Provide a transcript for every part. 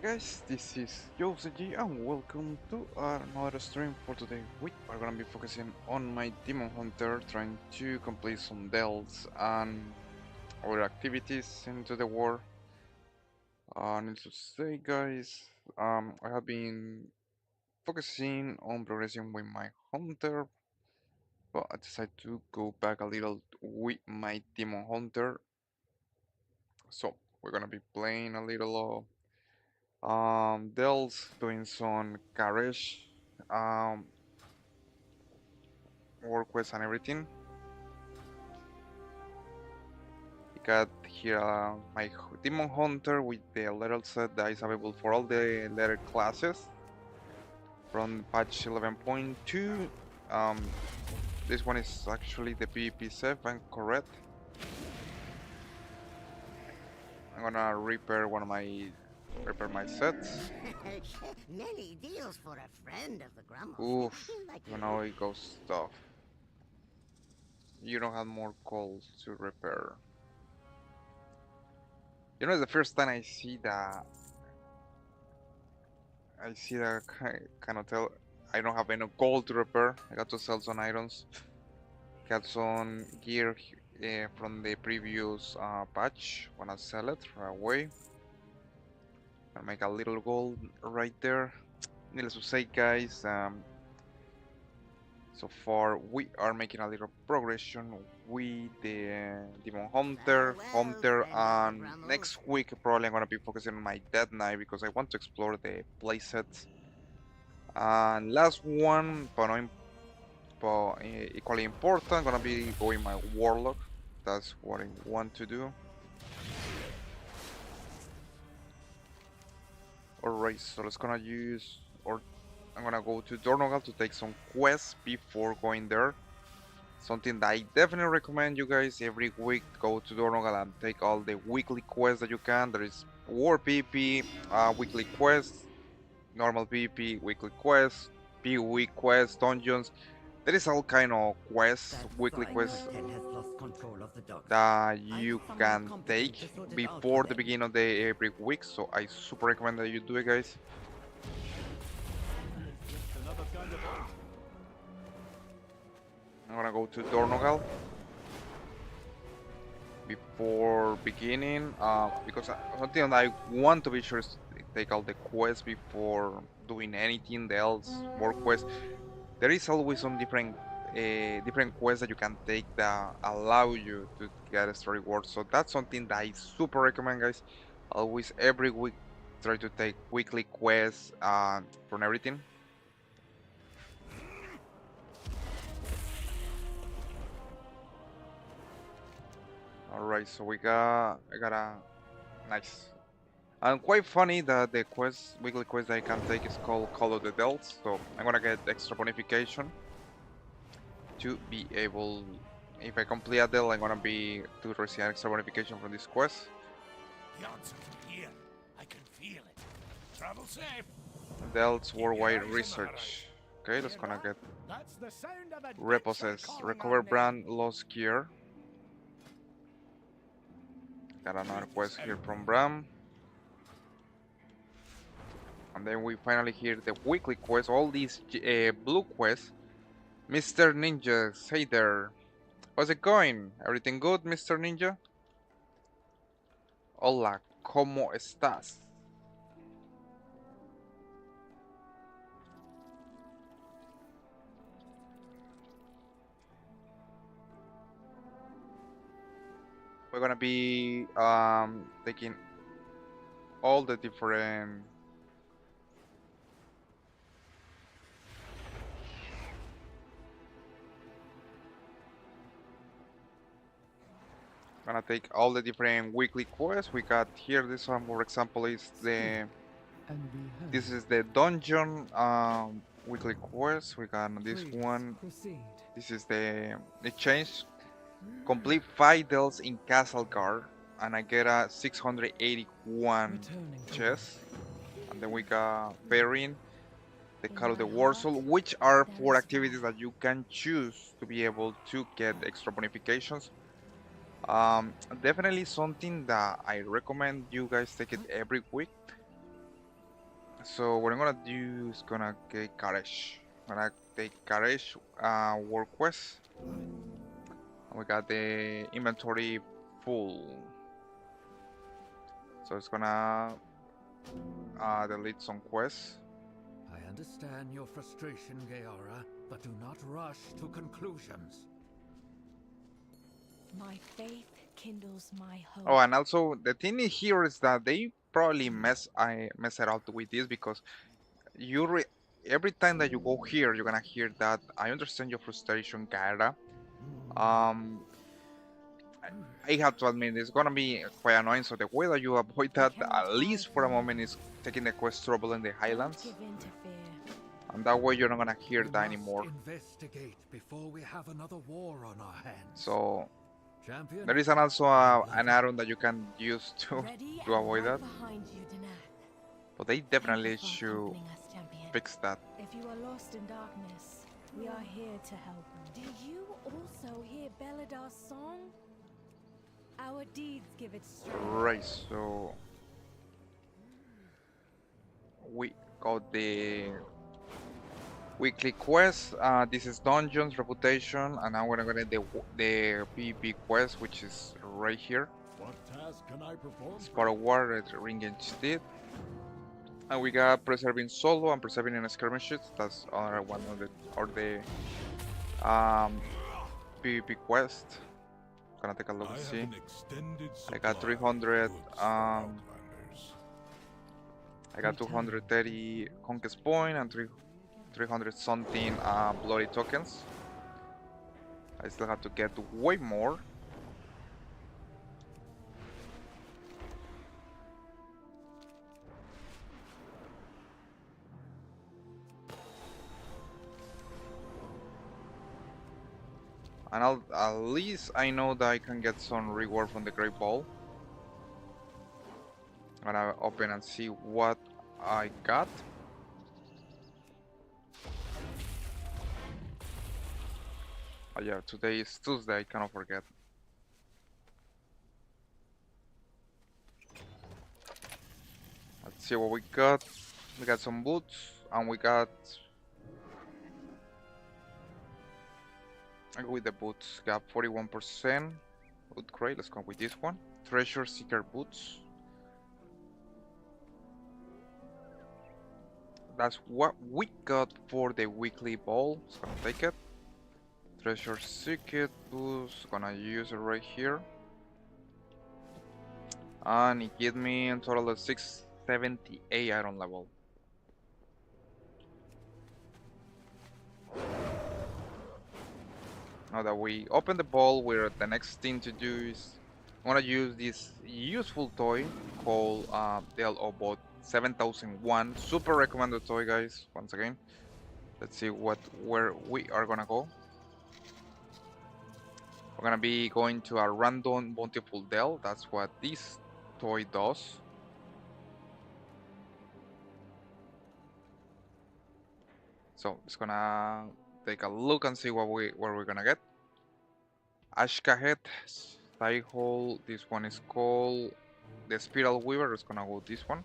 Guys, this is G and welcome to another stream. For today we are gonna be focusing on my Demon Hunter, trying to complete some delves and other activities into the war. Need to say guys, I have been focusing on progressing with my Hunter, but I decided to go back a little with my Demon Hunter. So we're gonna be playing a little delves, doing some garage um work quests and everything. We got here my Demon Hunter with the letter set that is available for all the letter classes from patch 11.2. Um, this one is actually the PvP set, if I'm correct. I'm gonna repair my sets. Many deals for a friend of the gramophone. Oof, Like you know it goes tough. You don't have more calls to repair. You know, it's the first time I see that kind of tell. I don't have any gold to repair. I got to sell some items. Got some gear from the previous patch. Wanna sell it right away. Gonna make a little gold right there. Needless to say, guys, so far we are making a little progression with the Demon Hunter, farewell, friend of the and gramos. next week probably I'm gonna be focusing on my Dead Knight because I want to explore the playsets. And last one, but equally important, gonna be going my Warlock. That's what I want to do. Alright, so let's gonna use, or I'm gonna go to Dornogal to take some quests before going there. Something that I definitely recommend you guys every week go to Dornogal and take all the weekly quests that you can. There is War PvP, weekly quests, normal PvP, weekly quests, PvE quests, dungeons. There is all kind of quests, That weekly fine quests captain has lost control of the dogs. that I you found it can competent to take sort it out for before the them. beginning of the every week. So I super recommend that you do it, guys. I'm gonna go to Dornogal before beginning, because something that I want to be sure is to take all the quests before doing anything else, more quests. There is always some different quests that you can take that allow you to get extra rewards. So that's something that I super recommend, guys. Always every week try to take weekly quests from everything. All right, so I got a nice. And quite funny that the weekly quest that I can take is called Call of the Dells. So I'm gonna get extra bonification to be able, if I complete a Dell, I'm gonna be to receive extra bonification from this quest. The answer's here. I can feel it. Travel safe. Dells Keep your Worldwide eyes on the Research. Okay, let's Hear gonna that? get That's the sound of a Ditcher repossess. calling our Recover name. brand lost gear. Got another Truth is quest here out from there. Bram. And then we finally hear the weekly quest, all these blue quests. Mr. Ninja, hey there. How's it going? Everything good, Mr. Ninja? Hola, ¿cómo estás? We're gonna be taking all the different gonna take all the different weekly quests we got here. This one, for example, is the And be this heard. is the dungeon weekly quest. We got this Please one. proceed. This is the change. Complete 5 dells in Castlegar, and I get a 681 Returning to chest. work. And then we got Bearing, the In Call of the my Warsoul, heart, which are there for is activities fire. that you can choose to be able to get extra bonifications. Definitely something that I recommend you guys take it every week. So what I'm gonna do is gonna get Karesh. I'm gonna take Karesh work quest. And we got the inventory full. So it's gonna delete some quests. I understand your frustration, Gaora, but do not rush to conclusions. My faith kindles my hope. Oh, and also the thing here is that they probably mess it out with this because every time that you go here, you're gonna hear that. I understand your frustration, Gaora. Um, I have to admit it's gonna be quite annoying. So the way that you avoid that, at least for a moment, is taking the quest trouble in the Don't Highlands, give in to fear. and that way you're not gonna hear We that must anymore. investigate before we have another war on our hands. So Champion, there is also an add-on that you can use to Ready to and avoid right that, behind you, Danath. but they Thank you definitely for should accompanying us, champion. fix that. If you are lost in darkness, we are here to help. Do you also hear Beladar's song? Our deeds give it strength. Right, so we got the weekly quest. This is dungeons, reputation, and now we're gonna get the PvP quest, which is right here. What task can I perform? Spot of War, Red Ring Steed. And we got preserving solo and preserving in skirmishes. That's another one of the PvP quest. Gonna take a look and see. I got 300 I got 230 conquest point and 300 something bloody tokens. I still have to get way more. And at least I know that I can get some reward from the Great Ball. I'm gonna open and see what I got. Oh yeah, today is Tuesday, I cannot forget. Let's see what we got. We got some boots, and we got... I go with the boots, got 41%. Boot crate, let's go with this one. Treasure Seeker boots. That's what we got for the weekly ball. Just gonna take it. Treasure Seeker boots, gonna use it right here. And it gave me a total of 678 iron level. Now that we open the ball, the next thing to do is I'm gonna use this useful toy called Dell Obot 7001. Super recommended toy, guys. Once again, let's see where we are gonna go. We're gonna be going to a random bountiful Dell. That's what this toy does. So it's gonna take a look and see what we're gonna get. Ashkahet, Hole. This one is called the Spiral Weaver. It's gonna go this one.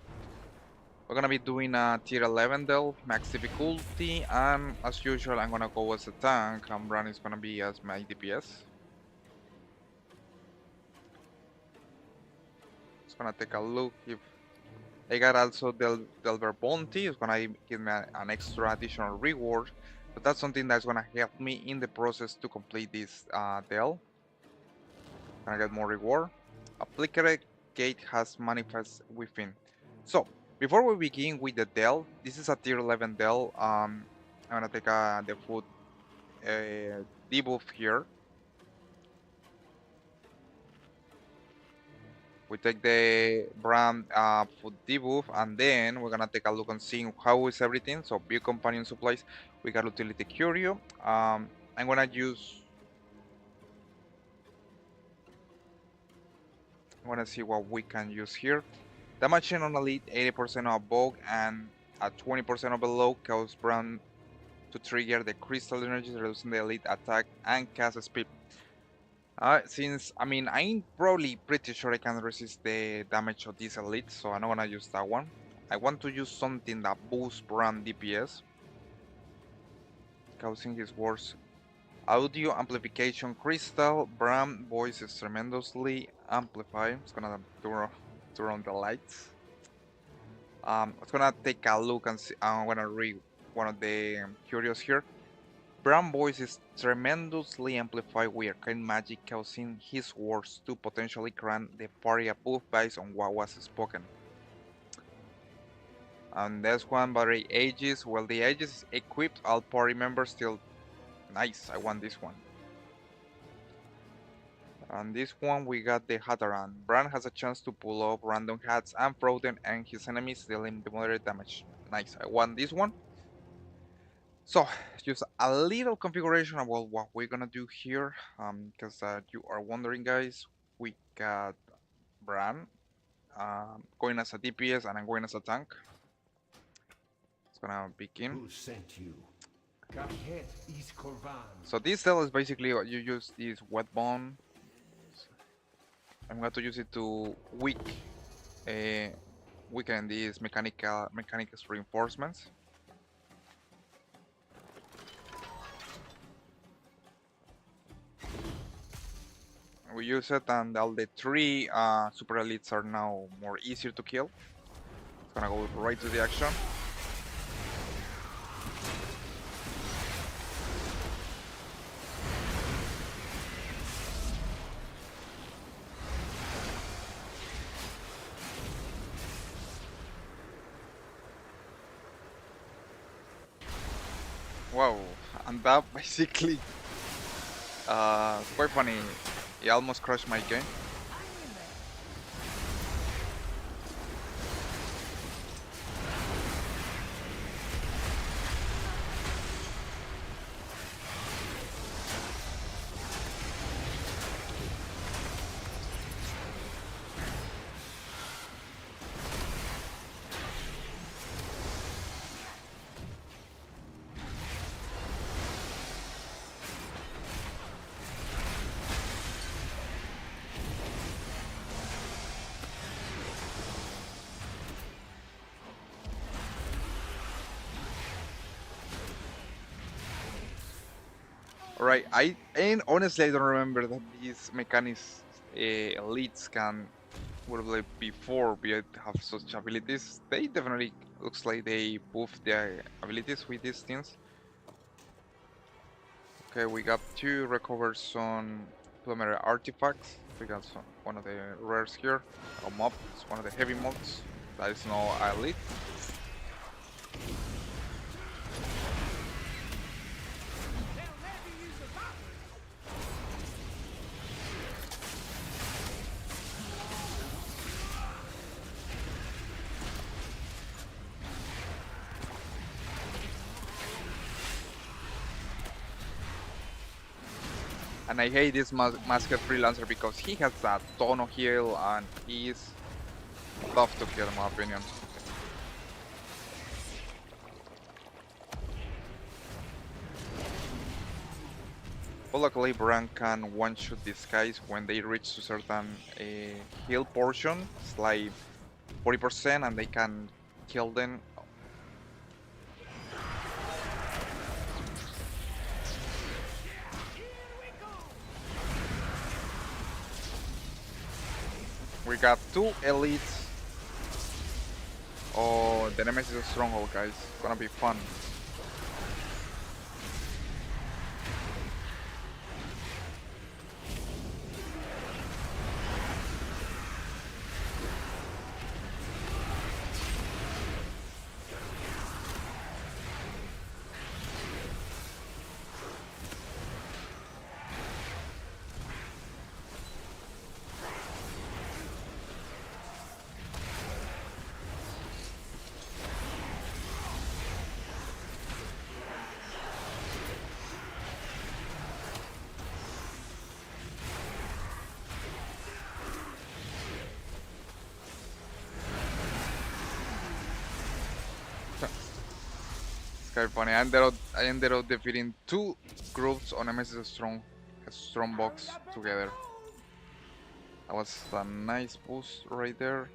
We're gonna be doing a tier 11 delve, max difficulty, and as usual, I'm gonna go as a tank, and Bran is gonna be as my DPS. Just gonna take a look if I got also Delver Bounty. It's gonna give me an extra additional reward, but that's something that's gonna help me in the process to complete this delve. Gonna get more reward. Applicable gate has manifest within. So before we begin with the delve, this is a tier 11 delve. I'm gonna take the food debuff here. We take the brand food debuff, and then we're gonna take a look and see how is everything. So view companion supplies, we got utility curio. I'm gonna use. I'm gonna see what we can use here. Damaging on elite 80% of above and at 20% of below cause brand to trigger the crystal energy, reducing the elite attack and cast speed. Since I mean I'm probably pretty sure I can resist the damage of this elite, so I'm not gonna use that one. I want to use something that boosts Bram DPS, causing his worst audio amplification crystal. Bram voice is tremendously amplified. It's gonna turn on the lights. It's gonna take a look and see. I'm gonna read one of the curios here. Bram voice is tremendously amplified with arcane magic, causing his words to potentially grant the party a buff based on what was spoken. And this one battery ages. Well, the ages is equipped. All party members still nice. I want this one. And this one we got the Hataran. Bran has a chance to pull off random hats and throw them and his enemies dealing the moderate damage. Nice. I want this one. So, just a little configuration about what we're gonna do here, because you are wondering, guys. We got Bran going as a DPS and I'm going as a tank. It's gonna begin. Who sent you? Kaphet is Korvan. So this cell is basically what you use this wet bone. I'm going to use it to weaken these mechanical reinforcements. We use it and all the three super elites are now more easier to kill. It's gonna go right to the action. Wow, and that basically quite funny. It almost crushed my game. Alright, and honestly I don't remember that these mechanics elites can probably before be have such abilities. They definitely looks like they buff their abilities with these things. Okay, we got to recover some preliminary artifacts. We got one of the rares here. A mob, it's one of the heavy mobs. That is no elite. And I hate this masked freelancer because he has a ton of heal and he's tough to kill in my opinion. But luckily Bran can one-shot these guys when they reach a certain heal portion. It's like 40% and they can kill them. We got two elites. Oh, the Nemesis Stronghold, guys. It's gonna be fun. It's kind of funny. I ended up defeating two groups on Nemesis strong box together. That was a nice boost right there.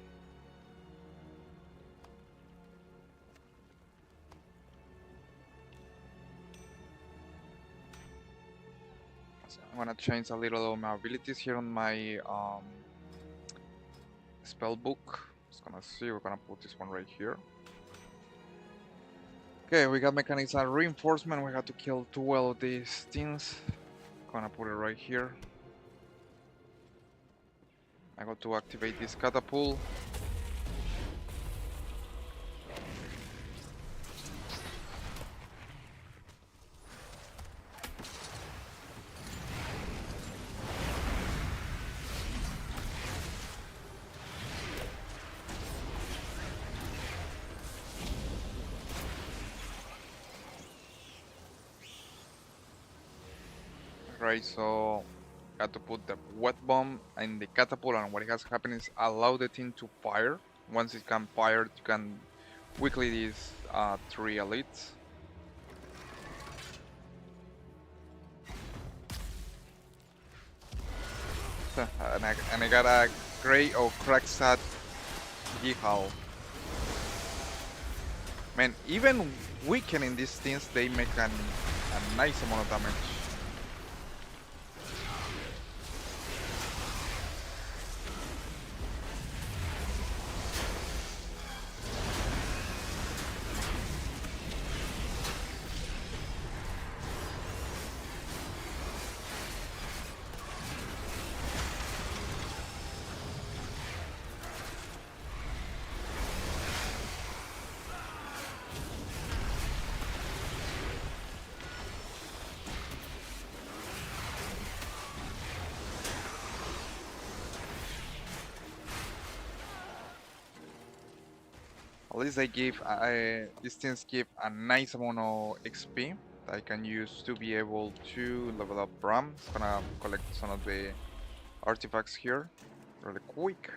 I'm gonna change a little of my abilities here on my spell book. Just gonna see, we're gonna put this one right here. Okay, we got mechanics and reinforcement. We have to kill 12 of these things. Gonna put it right here. I got to activate this catapult. Right, so got to put the wet bomb in the catapult, and what has happened is allow the thing to fire. Once it can fire, you can quickly these 3 elites. and I got a Grey or Cracksat Gihal. Man, even weakening these things, they make a nice amount of damage. At least they give these things give a nice amount of XP that I can use to be able to level up Bram. Just gonna collect some of the artifacts here really quick.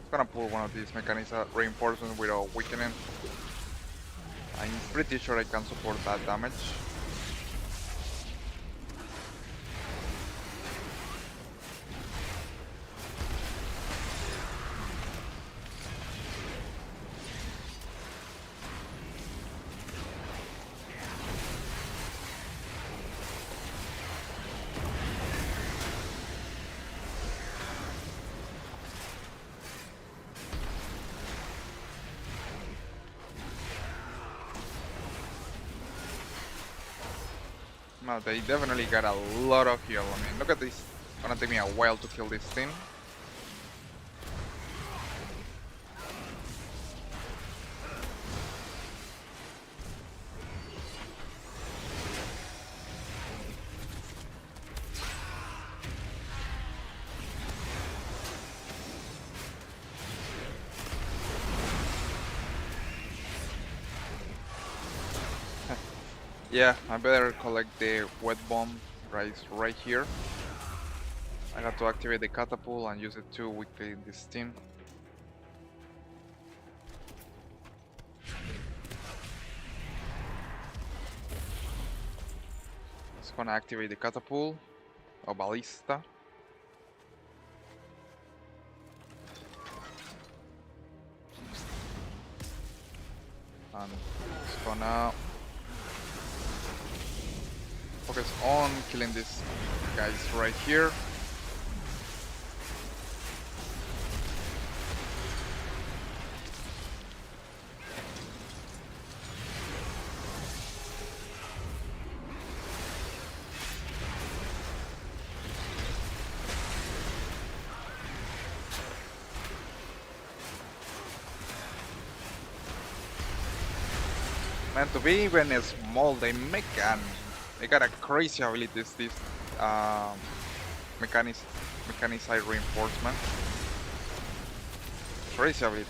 Gonna pull one of these mechanics reinforcements without weakening. I'm pretty sure I can support that damage. No, they definitely got a lot of heal. I mean, look at this. It's gonna take me a while to kill this thing. Yeah, I better collect the wet bomb right here. I got to activate the catapult and use it to weaken this thing. Just gonna activate the catapult or ballista. And just gonna focus on killing these guys right here. Man, to be even small, they got a crazy abilities, this mechanized reinforcement. Crazy abilities.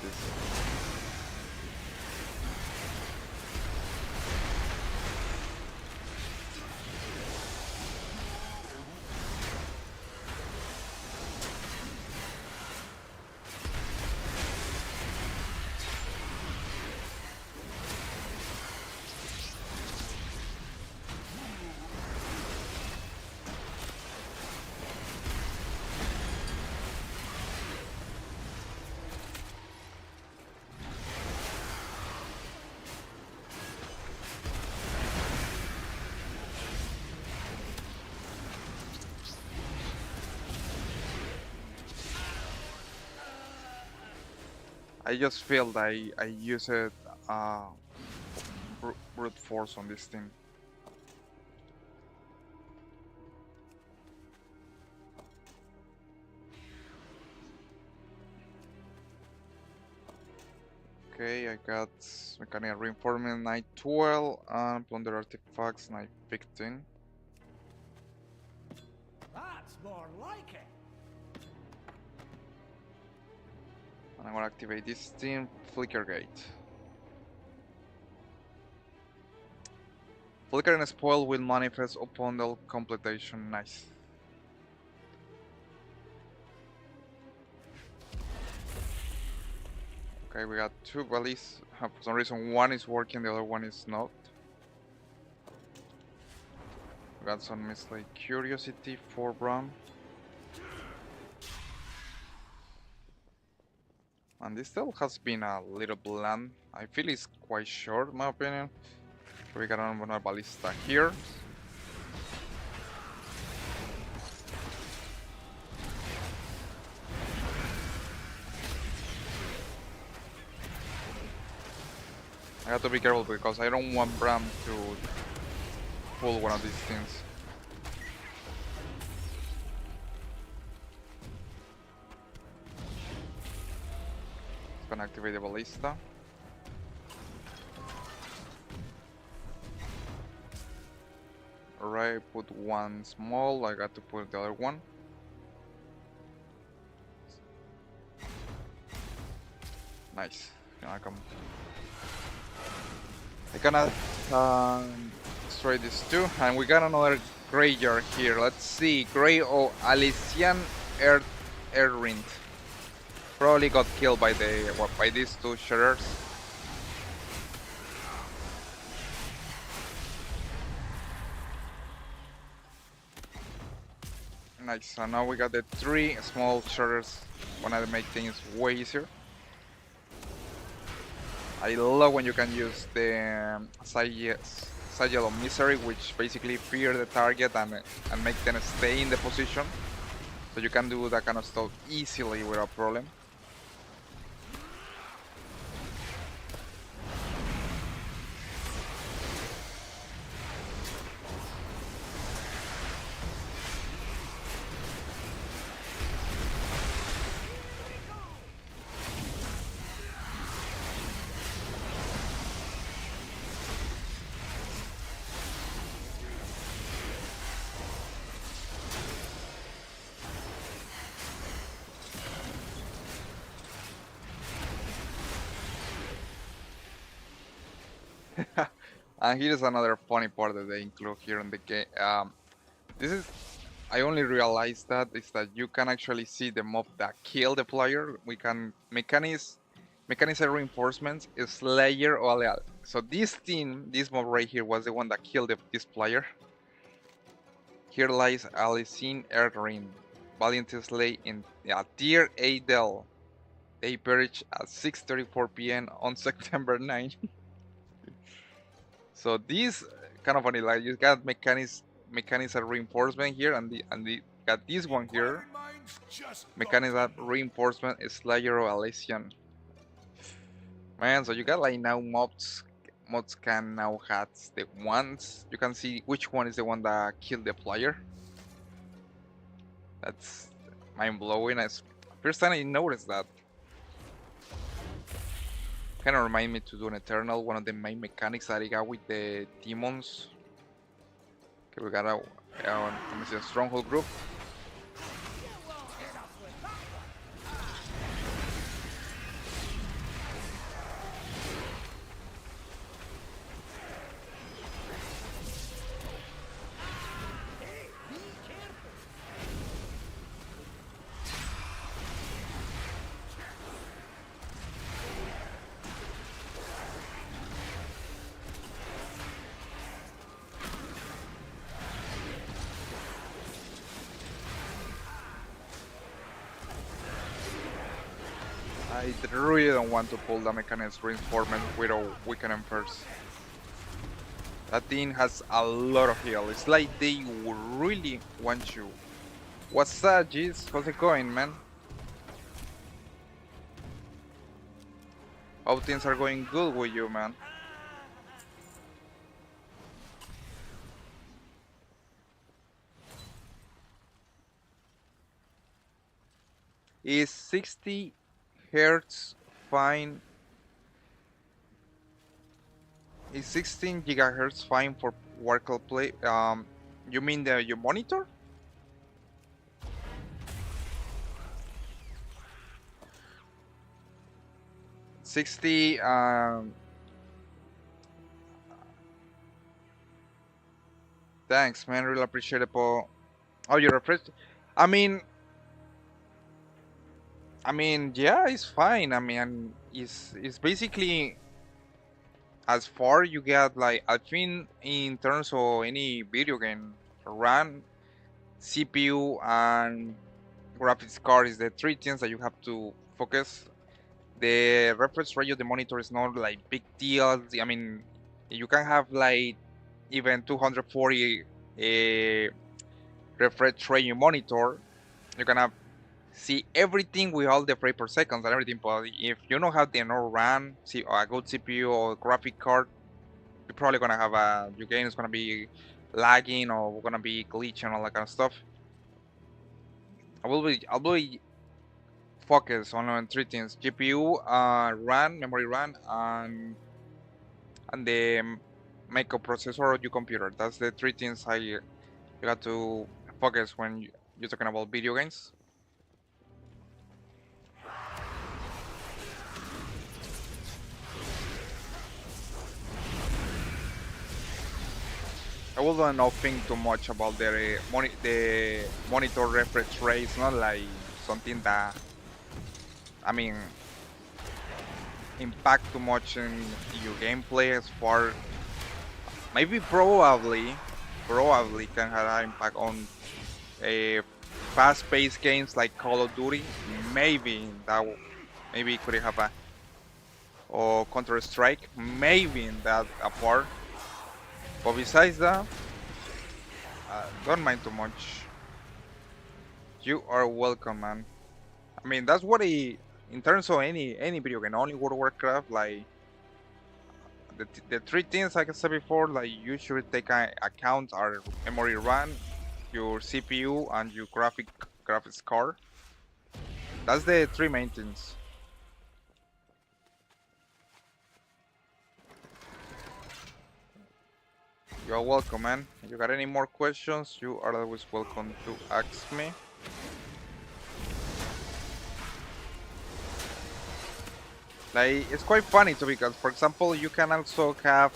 I just feel that I use it brute force on this team. Okay, I got mechanical reinforcement 912 and plunder artifacts 915. That's more like it. And I'm gonna activate this team Flicker Gate. Flicker and Spoil will manifest upon the completion. Nice. Okay, we got two valleys. For some reason, one is working, the other one is not. We got some mislead curiosity for Bram. And this still has been a little bland. I feel it's quite short, in my opinion. So we got another ballista here. I have to be careful because I don't want Bram to pull one of these things. It's gonna activate the ballista. Alright, put one small, I got to put the other one. Nice. Gonna come. I gonna destroy these two, and we got another graveyard here. Let's see, Grey or Alician Errind. Probably got killed by by these two shutters. Nice. So now we got the three small shutters. Wanna make things way easier. I love when you can use the Sigil of Misery, which basically fear the target and make them stay in the position. So you can do that kind of stuff easily without problem. And here's another funny part that they include here in the game. This is, I only realized that is that you can actually see the mob that kill the player. We can mechanics reinforcements, Slayer or Aleal. So this team, this mob right here was the one that killed this player. Here lies Alicine Erdrin, Valiant Slay in tier 8 Dell. They perished at 6:34 p.m. on September 9. So this kind of funny, like you got mechanical reinforcement here, and got this one here, mechanical reinforcement Slayer or Alessian. Man, so you got like now mods can now have the ones you can see which one is the one that killed the player. That's mind blowing. First time I noticed that. Kind of remind me to do an Eternal, one of the main mechanics that I got with the demons. Okay, we got a stronghold group. I really don't want to pull the Mechanist Reinforcement without weakening first. That thing has a lot of heal. It's like they really want you. What's that, Jeez? How's it going, man? How things are going good with you, man? Is 60 hertz fine? Is 16 gigahertz fine for Warcraft play? You mean your monitor? 60. Thanks, man. Really appreciate it, Paul. Oh, you refreshed. I mean, yeah, it's fine. I mean, it's basically as far you get. Like, I think in terms of any video game, RAM, CPU, and graphics card is the three things that you have to focus. The refresh rate of the monitor is not like big deal. I mean, you can have like even 240 refresh rate monitor. You can have see everything with all the frame per seconds and everything. But if you don't have the enough RAM, see a good CPU or graphic card, you're probably gonna have your game is gonna be lagging or gonna be glitching and all that kind of stuff. I will be focused on three things: GPU, RAM, memory RAM, and the microprocessor of your computer. That's the three things you got to focus when you're talking about video games. I will not think too much about the monitor refresh rate. It's not like something that I mean impact too much in your gameplay as far maybe probably can have an impact on a fast-paced games like Call of Duty. Maybe maybe could have a or Counter Strike. Maybe in that part. But besides that, don't mind too much. You are welcome, man. I mean, that's what in terms of any video game, only World of Warcraft, like the three things like I said before, like you should take account are memory RAM, your CPU, and your graphics card. That's the three main things. You're welcome, man. If you got any more questions, you are always welcome to ask me. Like, it's quite funny too because, for example, you can also have.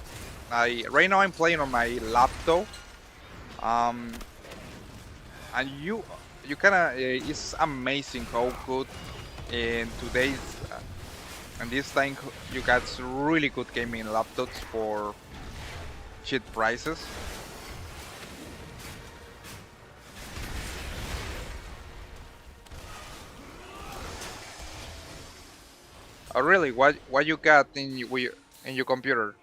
Right now I'm playing on my laptop, and you kinda it's amazing how good in today's and this time you got really good gaming laptops for cheap prices. Oh really? What you got in your computer?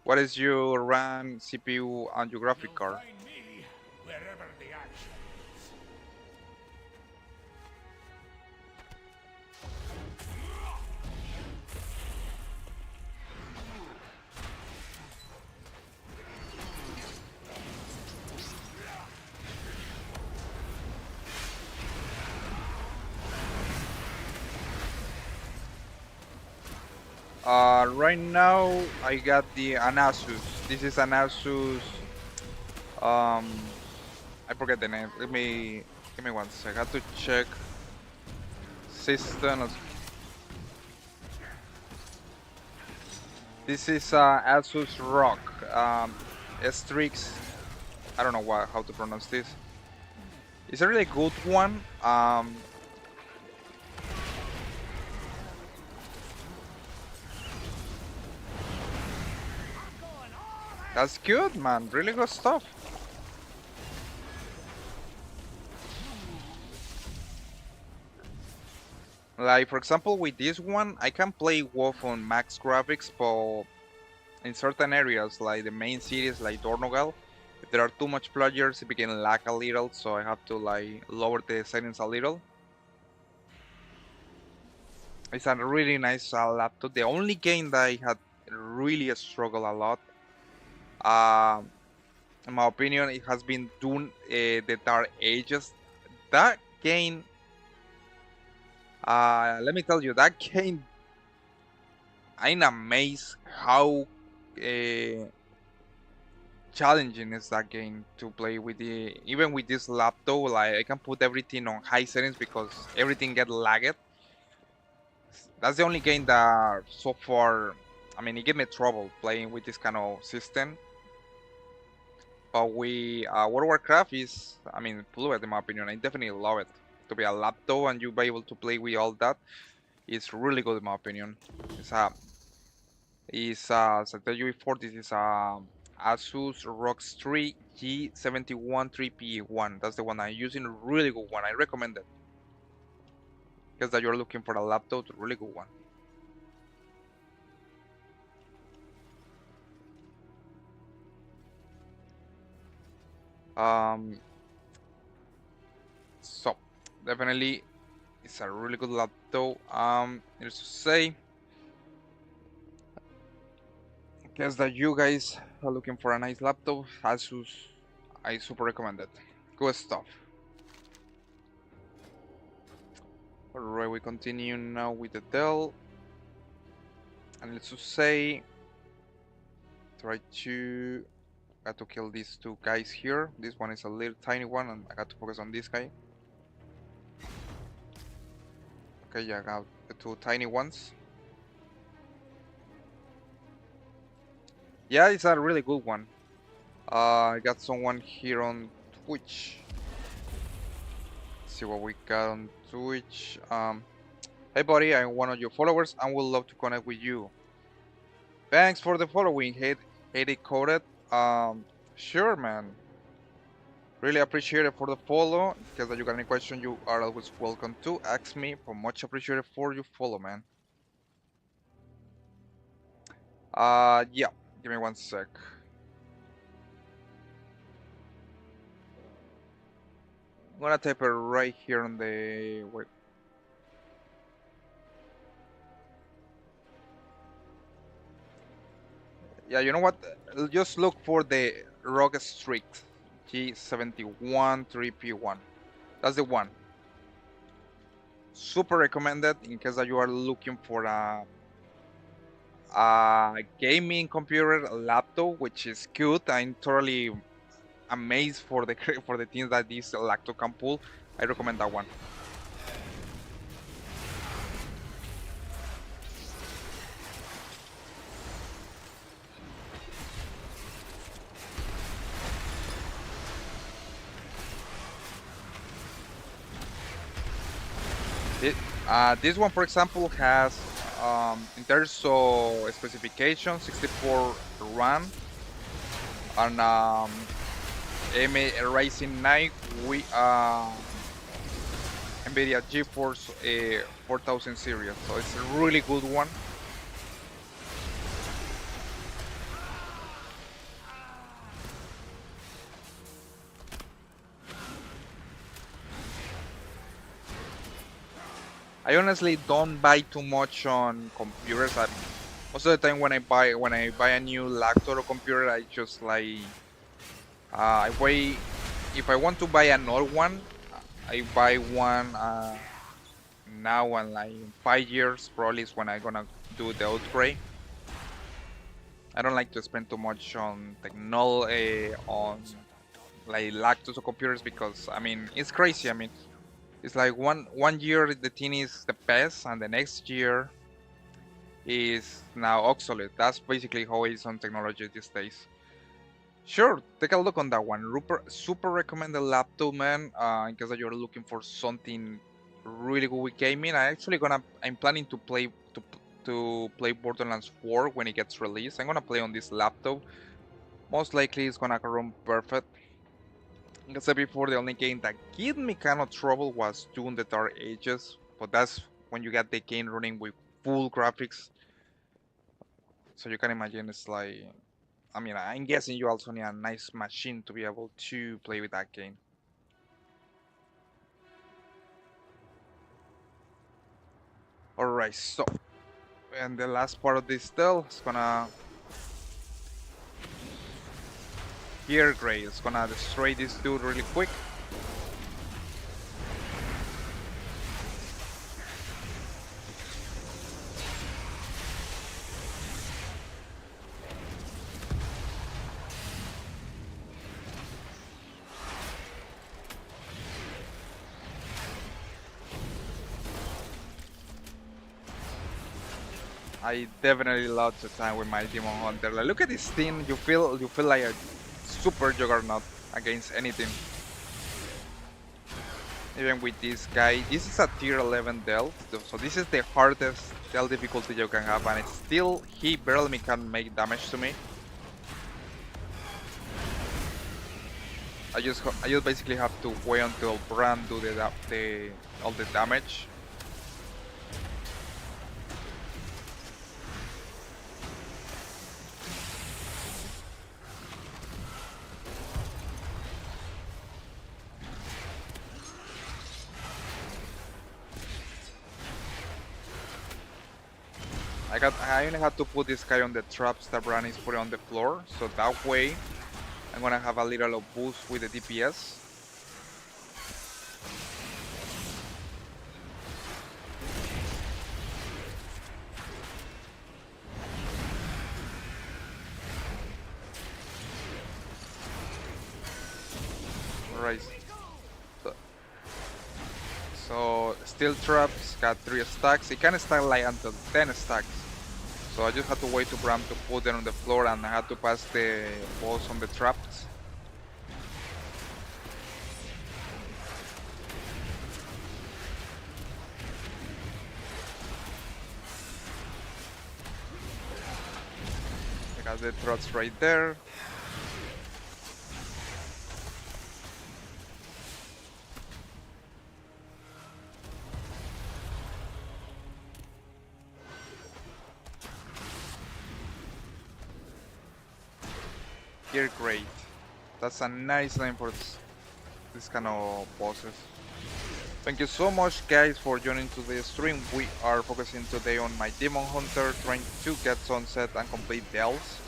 What is your RAM, CPU, and your graphic card? Find me wherever the action is. Right now I got an Asus. This is an Asus. Um, I forget the name. Give me one sec. I have to check system. This is Asus Rock. Strix. I don't know how to pronounce this. It's a really good one. That's good, man. Really good stuff. Like, for example, with this one, I can play WoW on max graphics, but in certain areas, like the main cities, like Dornogal, if there are too much players, it begin lag a little, so I have to like lower the settings a little. It's a really nice laptop. The only game that I had really struggled a lot, um, in my opinion, it has been Dune, the Dark Ages. That game, let me tell you, that game, I'm amazed how uh, challenging is that game to play with the even with this laptop. Like I can put everything on high settings because everything get lagged. That's the only game that so far, I mean, it gave me trouble playing with this kind of system. But World of Warcraft is, I mean, fluid in my opinion. I definitely love it. To be a laptop and you be able to play with all that, it's really good in my opinion. As I tell you before, this is a Asus ROG 3 G71 3P1. That's the one I'm using. Really good one. I recommend it. Because that you're looking for a laptop, really good one. Um, so definitely it's a really good laptop. Needless to say, guess that you guys are looking for a nice laptop. Asus, I super recommend it. Good stuff. Alright, we continue now with the Dell. And let's just say, try to got to kill these two guys here. This one is a little tiny one, and I got to focus on this guy. Okay, yeah, I got the two tiny ones. Yeah, it's a really good one. I got someone here on Twitch. Let's see what we got on Twitch. Hey buddy, I'm one of your followers and would love to connect with you. Thanks for the following, hate it coded. Sure man. Really appreciate it for the follow. In case that you got any question, you are always welcome to ask me. For much appreciated for your follow, man. Yeah. Give me one sec. I'm gonna type it right here on the wait. Yeah, you know what? Just look for the ROG Streak G71 3P1. That's the one. Super recommended in case that you are looking for a gaming computer, a laptop, which is good. I'm totally amazed for the for the things that this laptop can pull. I recommend that one. This one, for example, has in terms of specification, 64 RAM and AMD Ryzen 9 with NVIDIA GeForce 4000 series. So it's a really good one. I honestly don't buy too much on computers. Most of the time when I buy a new laptop or computer, I just like I wait. If I want to buy another one, I buy one now, and like in 5 years probably is when I'm gonna do the upgrade. I don't like to spend too much on technology on like laptops or computers because I mean it's crazy. I mean it's like one year the thing is the best, and the next year is now obsolete. That's basically how it is on technology these days. Sure, take a look on that one. Super recommend the laptop, man. In case that you're looking for something really good with gaming, I'm planning to play Borderlands 4 when it gets released. I'm gonna play on this laptop. Most likely it's gonna run perfect. Like I said before, the only game that gave me kind of trouble was Dune the Dark Ages, but that's when you get the game running with full graphics. So you can imagine it's like, I mean, I'm guessing you also need a nice machine to be able to play with that game. Alright, so and the last part of this deal is gonna here Gray is gonna destroy this dude really quick. I definitely love the time with my Demon Hunter. Like, look at this thing. You feel like a super juggernaut against anything. Even with this guy, this is a tier 11 delve, so this is the hardest delve difficulty you can have, and it's still he barely can make damage to me. I just basically have to wait until Bran do the all the damage. I only had to put this guy on the traps that Bran is putting on the floor, so that way I'm gonna have a little boost with the DPS. Right. So, so steel traps got 3 stacks. It can stack like until 10 stacks. So I just had to wait to Bram to put them on the floor, and I had to pass the balls on the traps. I got the traps right there. Gear Great. That's a nice name for this kind of bosses. Thank you so much guys for joining to the stream. We are focusing today on my Demon Hunter, trying to get Sunset and complete delves.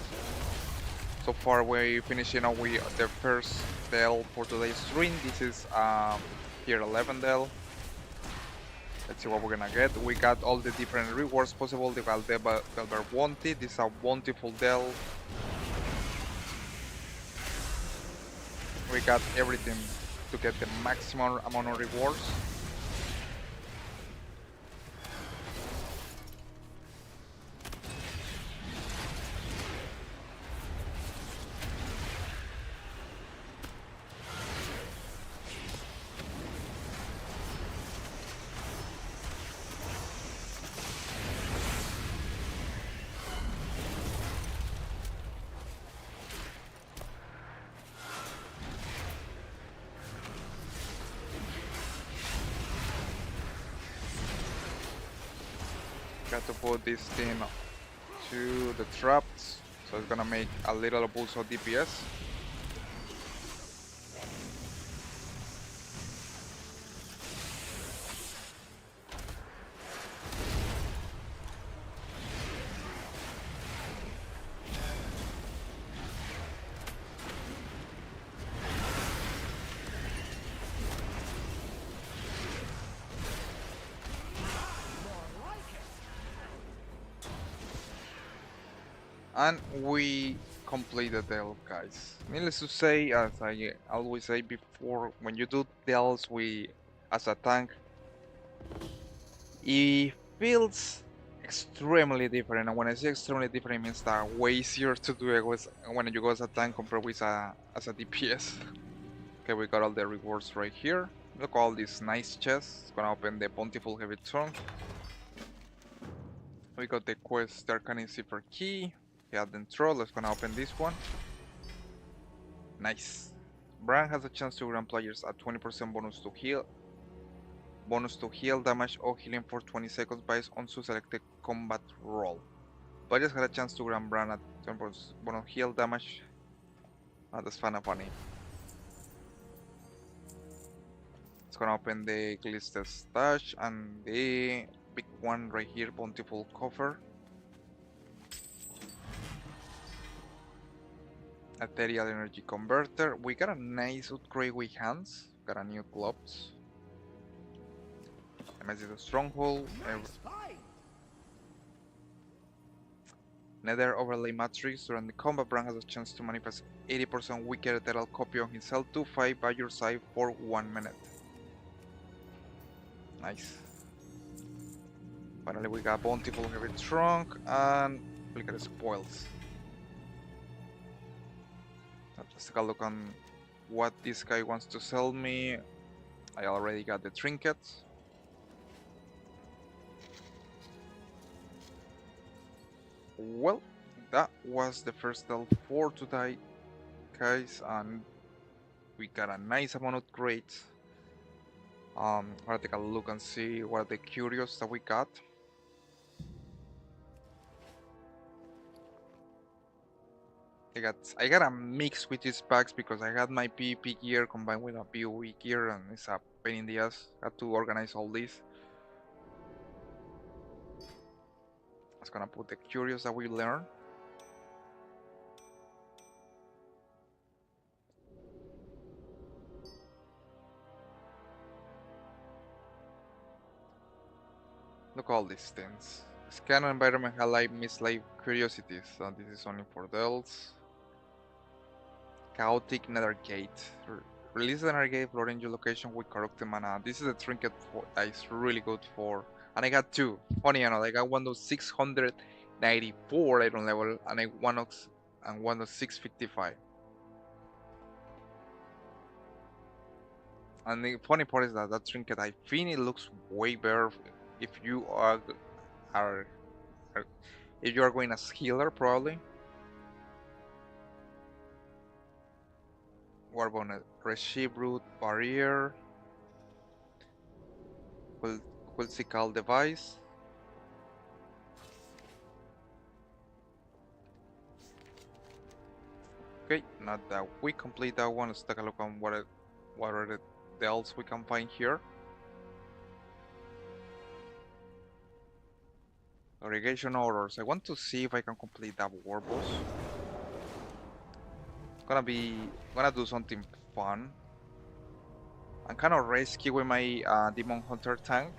So far we're finishing up with the first delve for today's stream. This is tier 11 delve. Let's see what we're gonna get. We got all the different rewards possible. The Valdeba Bounty. This is a bountiful delve. We got everything to get the maximum amount of rewards. Got to put this thing to the traps, so it's gonna make a little boost of DPS. And we completed the delve, guys. Needless to say, as I always say before, when you do delves as a tank, it feels extremely different. And when I say extremely different, it means that way easier to do it when you go as a tank compared with as a DPS. Okay, we got all the rewards right here. Look at all these nice chests. It's gonna open the Bountiful Heavy Trunk. We got the quest Arcane Cipher Key. Elden Troll. Let's gonna open this one. Nice. Bran has a chance to grant players a 20% bonus to heal damage or healing for 20 seconds based on su selected combat role. Players had a chance to grant Bran a 20% bonus heal damage. That's kinda funny. It's gonna open the Glister Stash and the big one right here, bountiful cover. Ethereal energy converter. We got a nice upgrade with hands. Got a new gloves. Amazing stronghold. Nice find. Nether overlay matrix. During the combat, Bran has a chance to manifest 80% weaker ethereal copy of himself to fight by your side for 1 minute. Nice. Finally, we got bountiful heavy trunk and look at the spoils. Let's take a look on what this guy wants to sell me. I already got the trinkets. Well, that was the first delve for today, guys, and we got a nice amount of upgrades. I'm gonna take a look and see what are the curios that we got. I got a mix with these packs because I had my PvP gear combined with a PoE gear, and it's a pain in the ass. I had to organize all this. I was gonna put the curios that we learned. Look at all these things. Scan environment highlight mislight curiosities. So this is only for delves. Chaotic Nether Gate. Release the Nether Gate floating your location with corrupted mana. This is a trinket that is really good for. And I got two. Funny enough, I got one of 694 iron level and one of 655. And the funny part is that trinket, I think it looks way better if you are if you are going as healer, probably. Warbonnet, Receive Root Barrier, Quilsical Device. Okay, not that we complete that one. Let's take a look on what are the else we can find here. Irrigation orders. I want to see if I can complete that war boss. Gonna do something fun. I'm kind of risky with my Demon Hunter tank.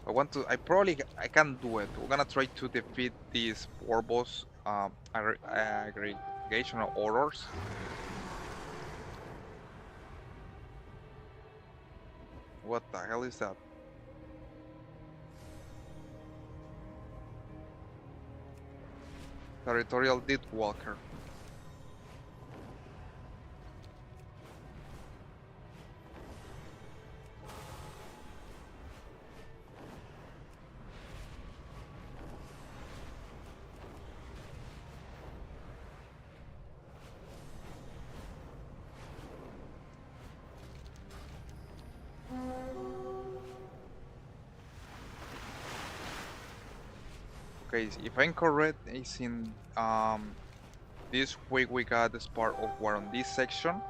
I can do it. We're gonna try to defeat this war boss aggregation of orders. What the hell is that? Territorial Deathwalker. Okay, if I'm correct, it's in this week we got the part of war on this section.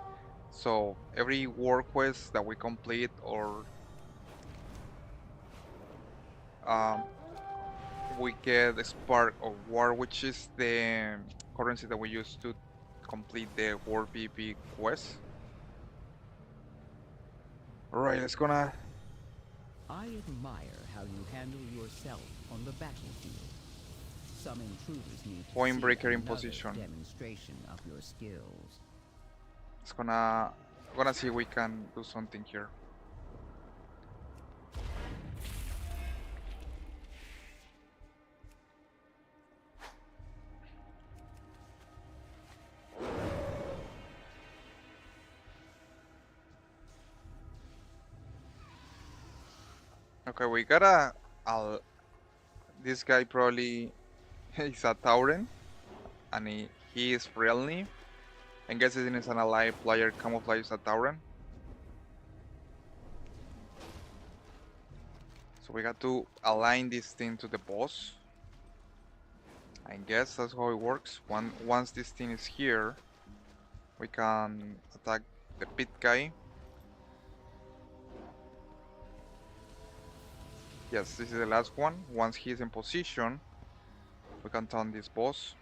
So every war quest that we complete or we get the spark of war, which is the currency that we use to complete the war PvP quest. Alright, let's gonna. I admire how you handle yourself on the battlefield. Some intruders need to Point see breaker in another position. demonstration of your skills. It's gonna see if we can do something here. Okay, we got this guy probably is a Tauren, and he is friendly. I guess it is an ally player camouflage a Tauren. So we got to align this thing to the boss. I guess that's how it works. Once this thing is here, we can attack the pit guy. Yes, this is the last one. Once he is in position, we can turn this boss.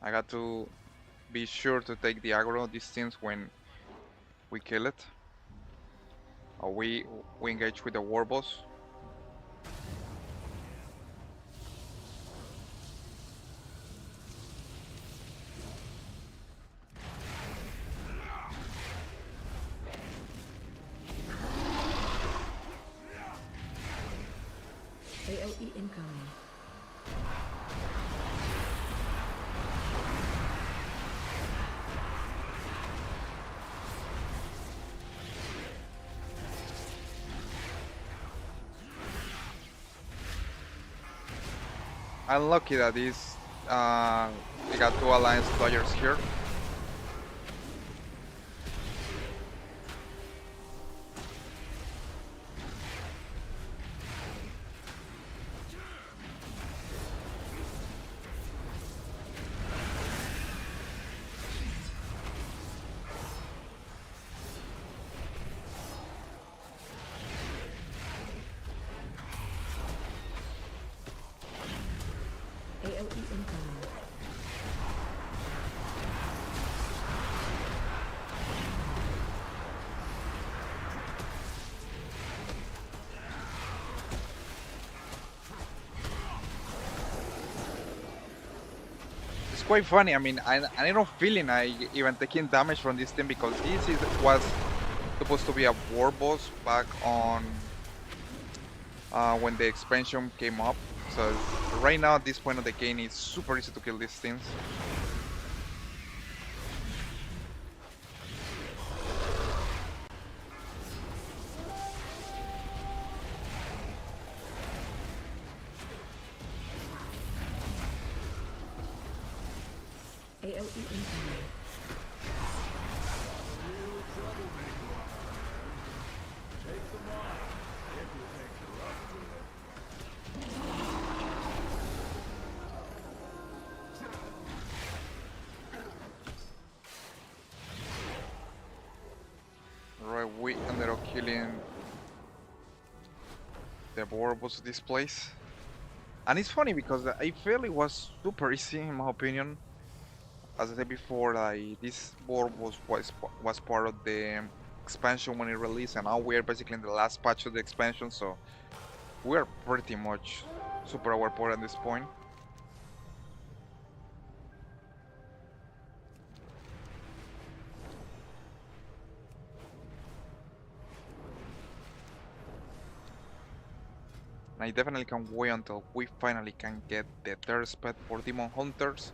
I got to be sure to take the aggro distance when we kill it. Or we engage with the war boss. AOE incoming. Unlucky that we got two alliance players here. AOE incoming. It's quite funny. I mean, I don't feeling I even taking damage from this thing because was supposed to be a war boss back on when the expansion came up. So right now at this point of the game, it's super easy to kill these things. AOE incoming. Right, we ended up killing the war boss of this place. And it's funny because I feel it was super easy in my opinion. As I said before, like this board was part of the expansion when it released, and now we're basically in the last patch of the expansion, so we're pretty much super overpowered at this point. And I definitely can't wait until we finally can get the third spec for Demon Hunters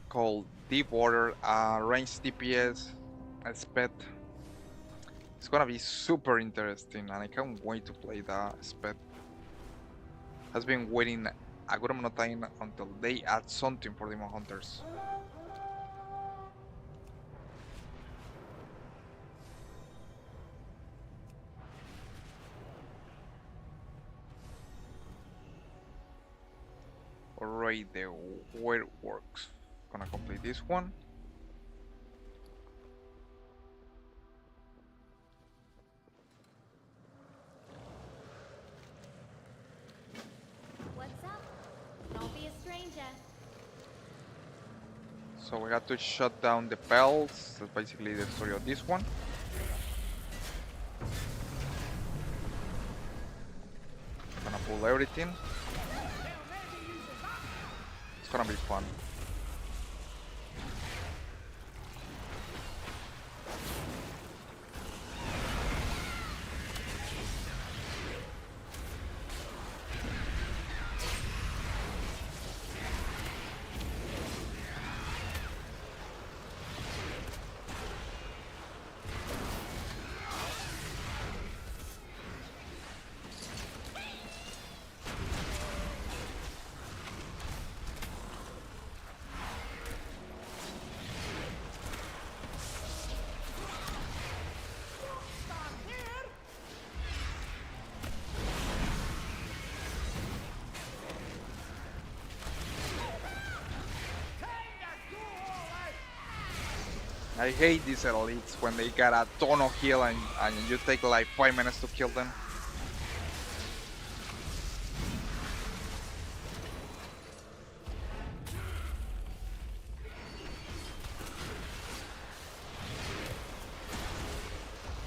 called Deep Water, ranged DPS spec. It's gonna be super interesting, and I can't wait to play that spec. Has been waiting a good amount of time until they add something for Demon Hunters. Alright, the way it works. Gonna complete this one. What's up? Don't be a stranger. So we got to shut down the bells. That's basically the story of this one. Gonna pull everything. It's gonna be fun. I hate these elites when they got a ton of heal and you take like 5 minutes to kill them.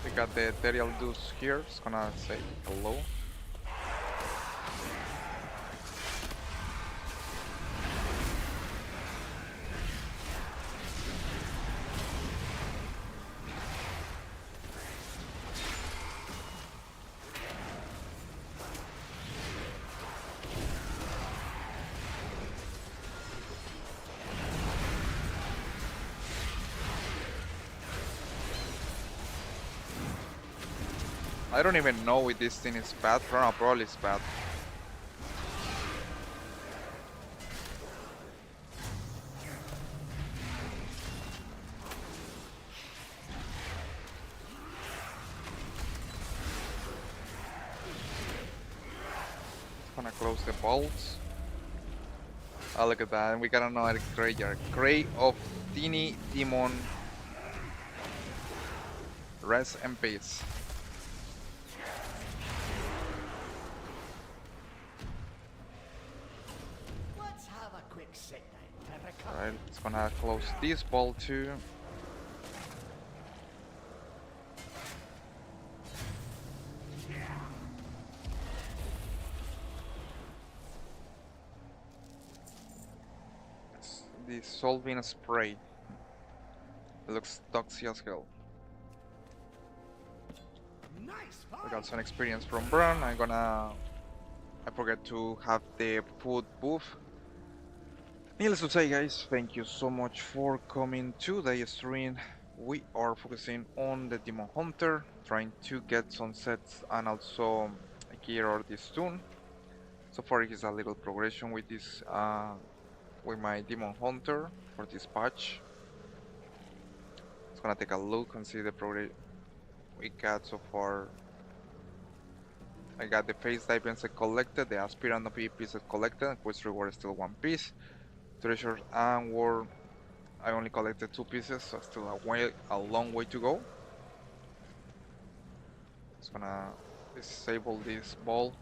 We got the Ethereal Deuce here, it's gonna say hello. I don't even know if this thing is bad, probably it's bad. Gonna close the bolts. Oh, look at that, and we got another graveyard. Grey of Teeny Demon. Rest and peace. Let's have a quick sit down, Terica. Alright, it's gonna close this ball too. It's dissolving spray. It looks toxic as hell. Nice We fight. got some experience from Burn. I forget to have the food buff. Needless to say, guys, thank you so much for coming to the stream. We are focusing on the Demon Hunter, trying to get some sets and also gear or this tune. So far, it's a little progression with this, with my Demon Hunter for this patch. It's gonna take a look and see the progress we got so far. I got the face dive set collected, the aspirant of pieces collected, quest reward is still 1 piece. Treasure and war, I only collected 2 pieces, so still a long way to go. Just gonna disable this ball.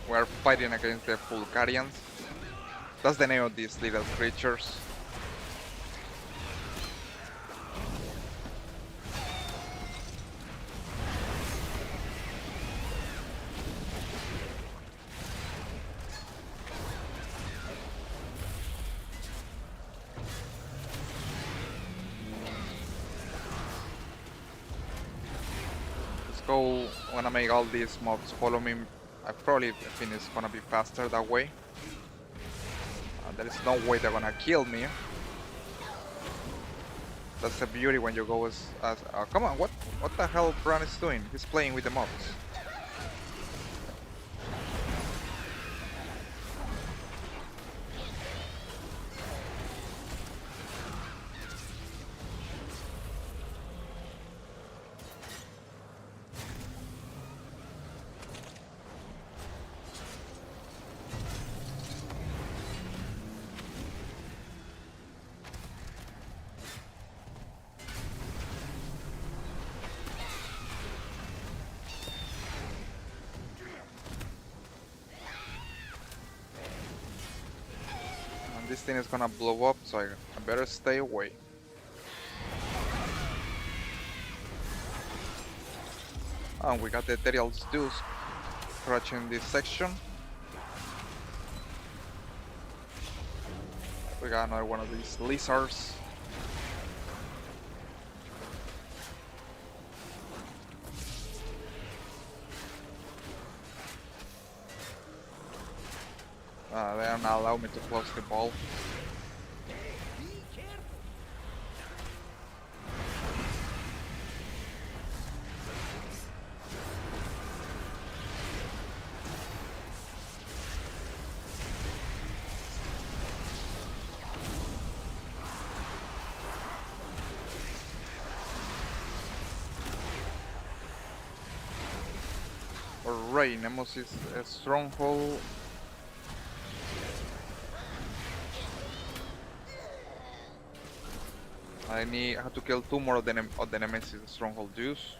We're fighting against the Fulcarians. That's the name of these little creatures. Let's go. I'm gonna make all these mobs follow me. I probably think it's gonna be faster that way. There is no way they're gonna kill me. That's the beauty when you go as come on, what the hell Bran is doing? He's playing with the mobs. This thing is gonna blow up, so I better stay away. And we got the Ethereal Deuce crouching this section. We got another one of these lizards. They are not allowing me to close the ball. Right, Nemesis stronghold. I have to kill 2 more of the Nemesis stronghold juice.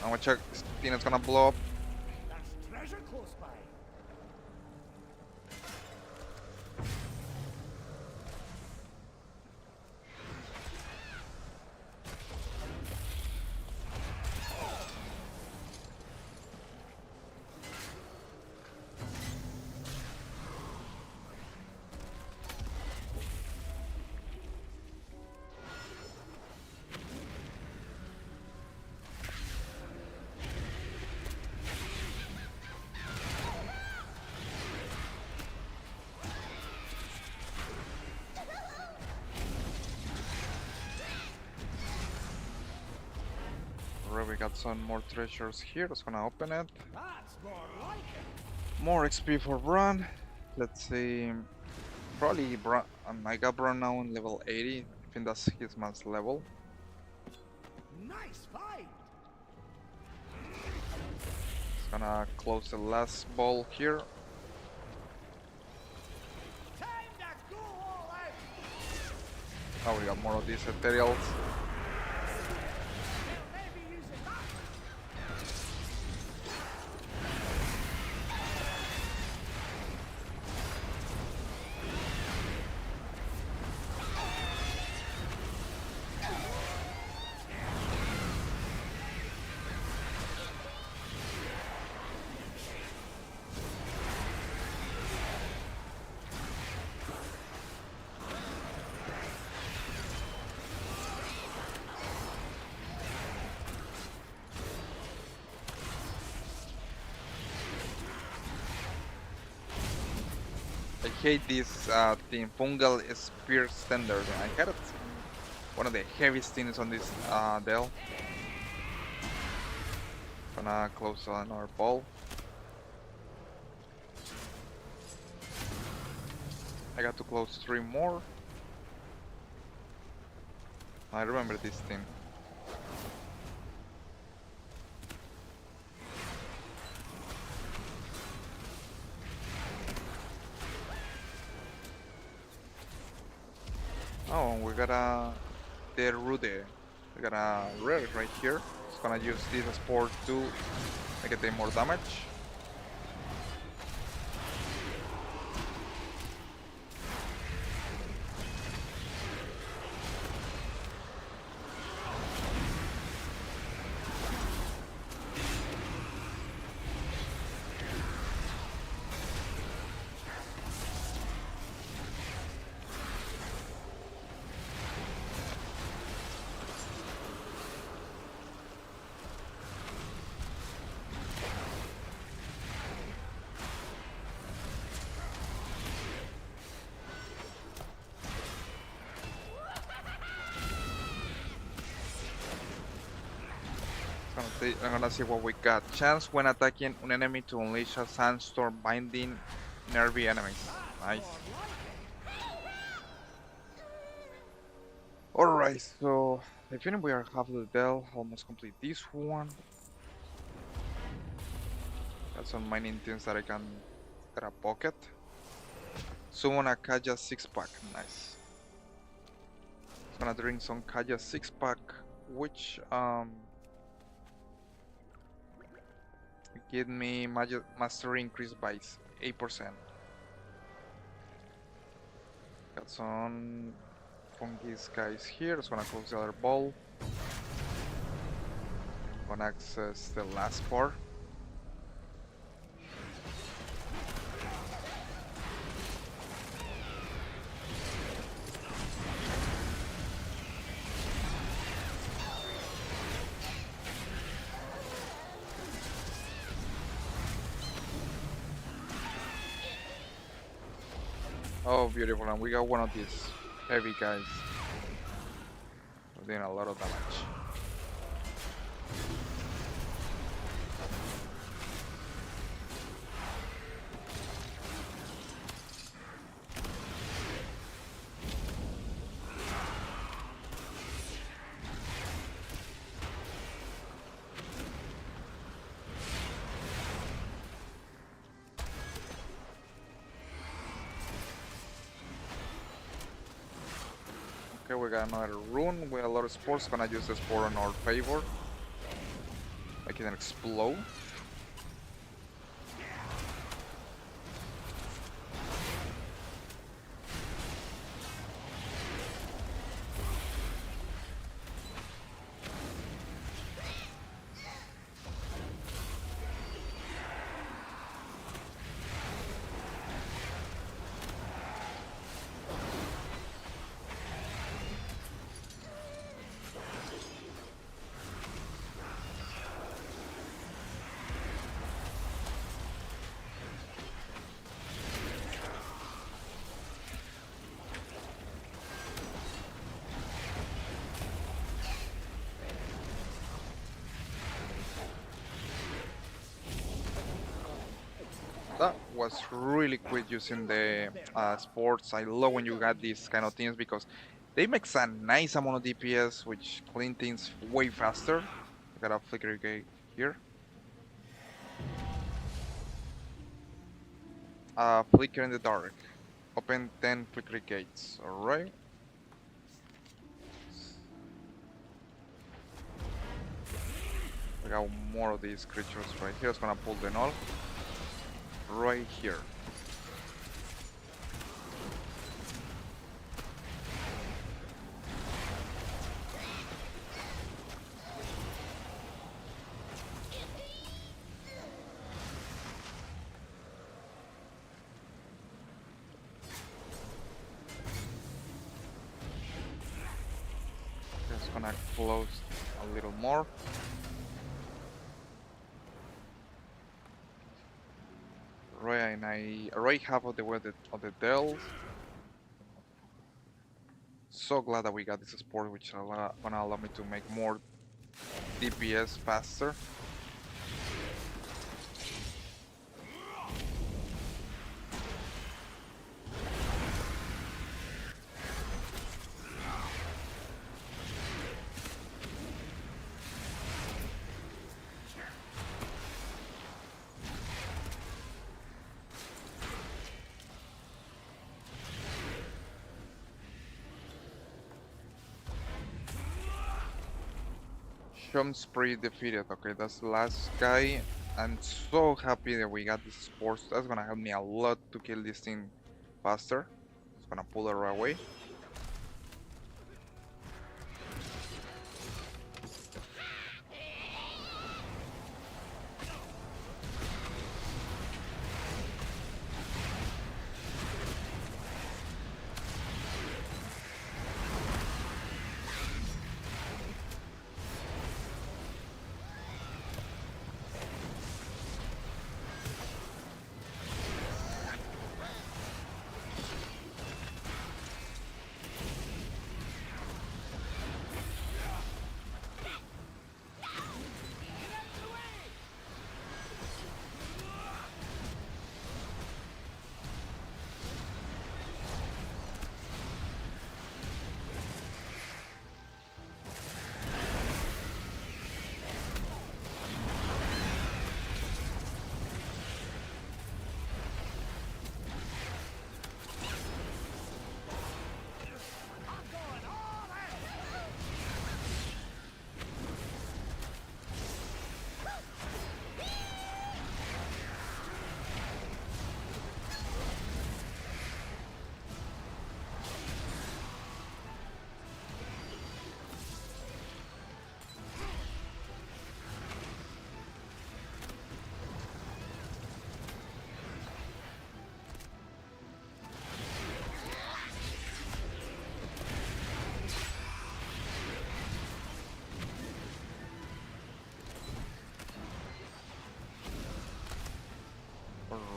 I'm gonna check. Tina's gonna blow up. There's treasure close by. Alright, we got some more treasures here. Just gonna open it. That's more like it. More XP for Bron. Let's see. Probably Bron. I got Bron now on level 80. I think that's his max level. Nice fight. Just gonna close the last ball here. Time to go all out. Oh, we got more of these ethereals. They'll maybe use it that way. I hate this thing, fungal spear standard. I had it, one of the heaviest things on this Dell. Gonna close another ball. I got to close 3 more. I remember this thing. Oh, we got a Rude. We got a rare right here. Just gonna use this sport to make it take more damage. I'm gonna see what we got. Chance when attacking an enemy to unleash a sandstorm binding nervy enemies. Nice. Alright, so I think we are half of the Dell. Almost complete this one. Got some mining things that I can get a pocket. Summon a Kaja 6-pack. Nice. Gonna drink some Kaja 6-pack, which give me mastery increase by 8%. Got some funky guys here. Just gonna close the other ball. Gonna access the last part. Oh, beautiful, and we got one of these heavy guys. We're doing a lot of damage. we got another rune with a lot of spores. Gonna use the spore in our favor. Make it explode. That was really quick using the sports. I love when you got these kind of things because they make a nice amount of DPS, which clean things way faster. I got a flicker gate here. Flicker in the dark. Open 10 flicker gates. Alright. We got more of these creatures right here. It's gonna pull the null. Right here. Just gonna close a little more. Right, and I already half of the way of the dells. So glad that we got this sport, which gonna allow me to make more DPS faster. Chum Spree defeated. Okay, that's the last guy. I'm so happy that we got this sports. That's gonna help me a lot to kill this thing faster. It's gonna pull it right away.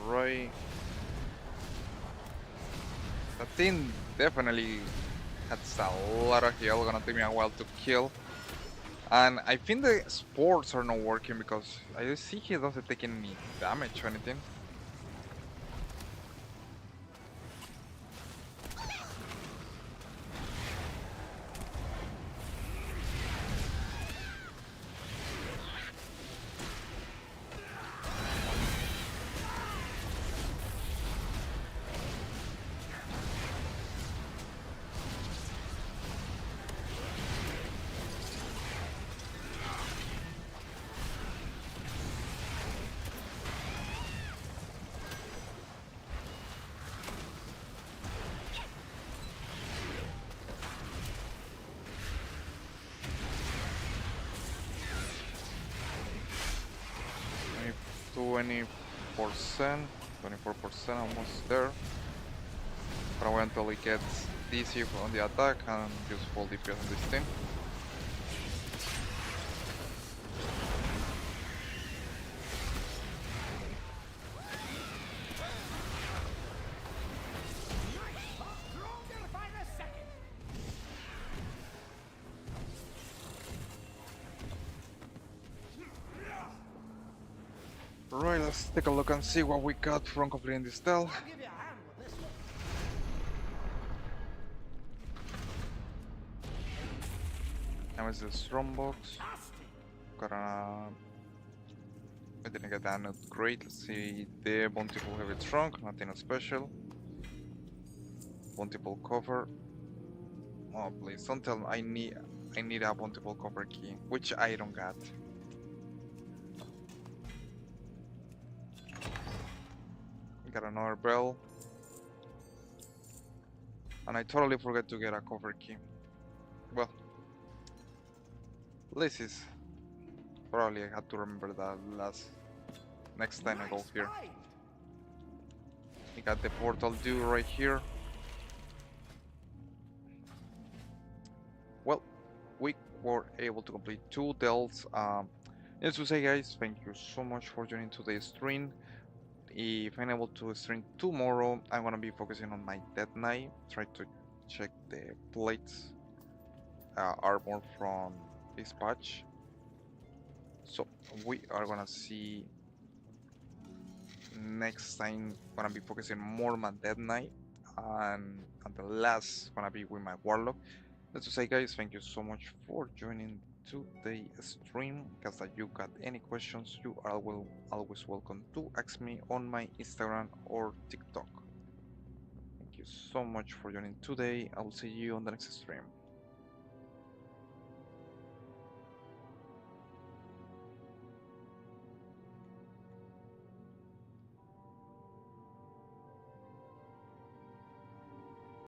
Right. That thing definitely has a lot of heal. Gonna take me a while to kill. And I think the sports are not working because I see he doesn't take any damage or anything. 20%, 24%, almost there. But wait until it gets DC on the attack and use full DPS on this team. Right, let's take a look and see what we got from completing this tell. Now it's the strong box. Got a... I didn't get that, not great. Let's see the bountiful heavy trunk, nothing special. Bountiful cover. Oh please, don't tell me I need a bountiful cover key, which I don't got. Got another bell. And I totally forgot to get a cover key. Well, this is probably I had to remember that next time I go here. We got the portal due right here. Well, we were able to complete 2 delts. As to say, guys, thank you so much for joining today's stream. If I'm able to stream tomorrow, I'm gonna be focusing on my Dead Knight. Try to check the plates, armor from this patch. So we are gonna see next time. Gonna be focusing more on my Dead Knight, and the last gonna be with my Warlock. Let's just say, guys, thank you so much for joining today's stream. Because that you got any questions, you are always welcome to ask me on my Instagram or TikTok. Thank you so much for joining today. I will see you on the next stream.